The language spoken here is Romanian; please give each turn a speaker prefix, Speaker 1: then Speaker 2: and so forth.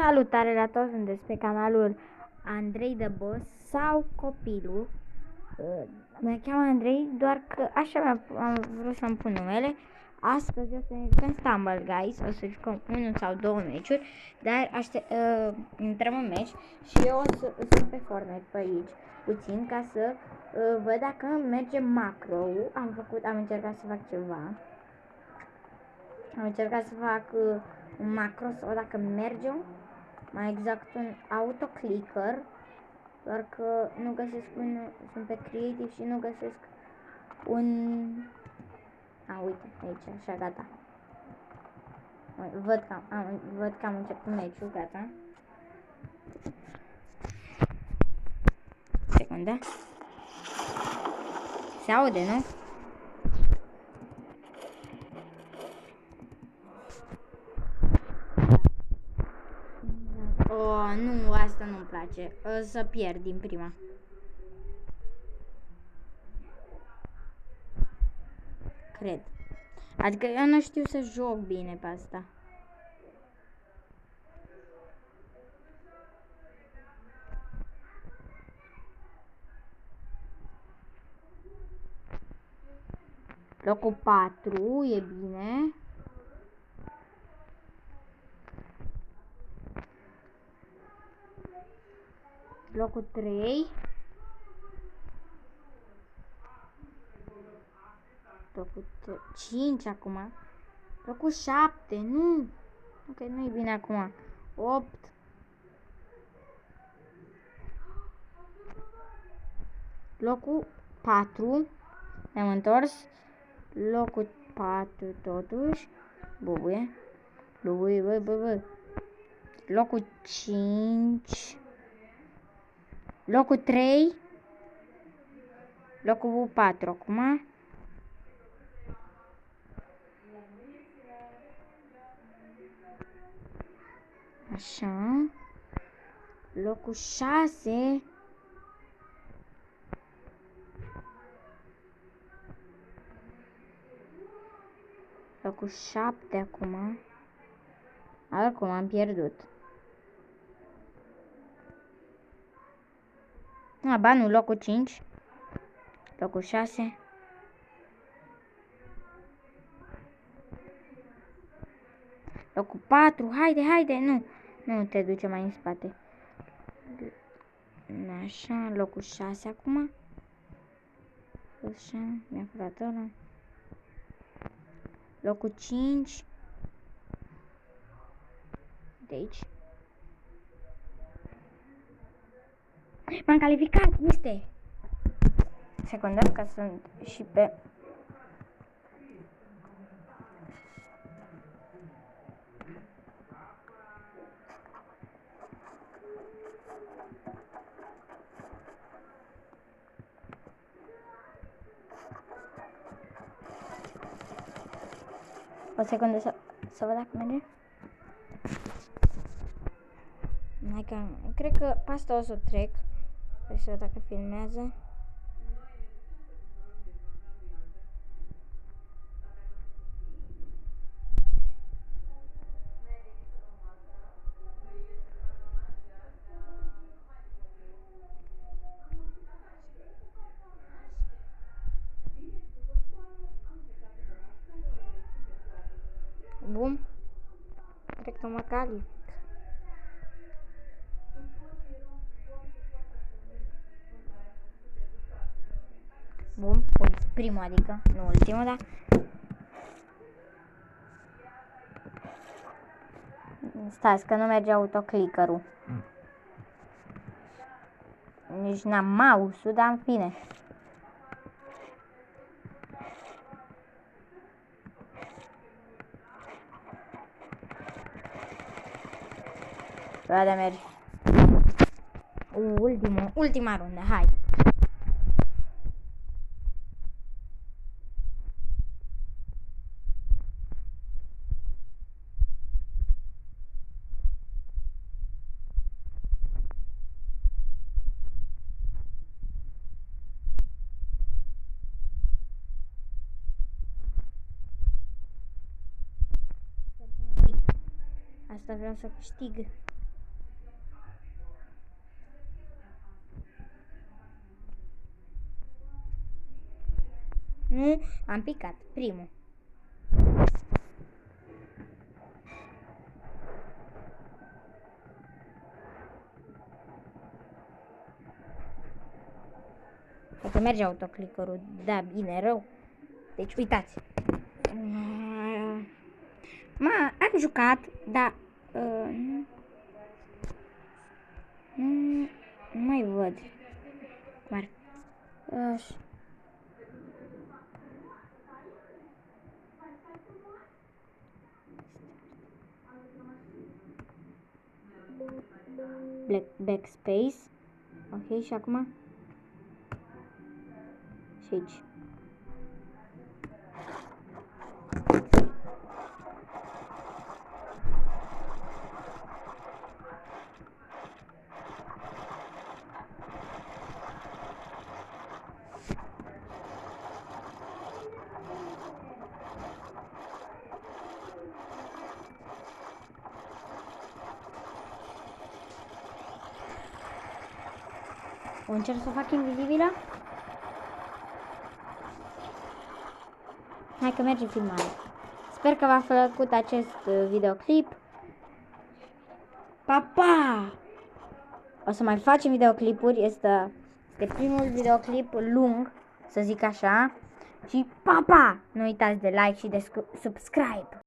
Speaker 1: Salutare la toți, sunteți pe canalul Andrei The Boss sau copilul. Mă cheamă Andrei, doar că așa am vrut să-mi pun numele. Astăzi o să ne jucăm Stumble Guys, o să jucăm 1 sau 2 meciuri, dar intrăm în meci și eu sunt pe Fortnite pe aici puțin ca să văd dacă merge macro-ul. Am încercat să fac ceva. Am încercat să fac un macro sau dacă merge, mai exact un autoclicker, doar că nu găsesc sunt pe creative și nu găsesc un... uite, aici, așa, gata. Văd că am început meciul, gata. Secundă. Se aude, nu? Nu, asta nu-mi place. Să pierd din prima. Cred. Adică eu nu știu să joc bine pe asta. Locul 4 e bine. Locul 3. Locul 5 acum. Locul 7, nu. Ok, nu e bine acum. 8. Locul 4. Ne-am întors. Locul 4 totuși. Bubuie. Bă. Locul 5. Locul 3. Locul 4 acum. Așa. Locul 6. Locul 7 acum. Acum am pierdut. Nu, locul 5. Locul 6. Locul 4. Haide, nu. Nu te duce mai în spate. Așa, locul 6 acum. Așa, mi-a furat ăla. Locul 5. De aici. M-am calificat, este. Secundă, că sunt și pe... O secundă să văd dacă merge. Cred că pe asta o să trec. Să văd dacă filmează. Bum. Cred că mă calific. Bun, primul adică, nu ultimul, da? Stați că nu merge autoclickerul. Nici n-am mouse-ul, dar în fine. Bă, merge. Ultima rundă, hai. Asta vreau să câștig. Nu, am picat. Primul. Dacă merge autoclickerul, da, bine, rău. Deci, uitați. Am jucat, dar nu mai văd. Backspace. Ok, și acum? Și aici. O încerc să o fac invizibilă. Hai că merge filmarea. Sper că v-a plăcut acest videoclip. Pa, pa! O să mai facem videoclipuri. Este primul videoclip lung, să zic așa. Și pa, pa! Nu uitați de like și de subscribe.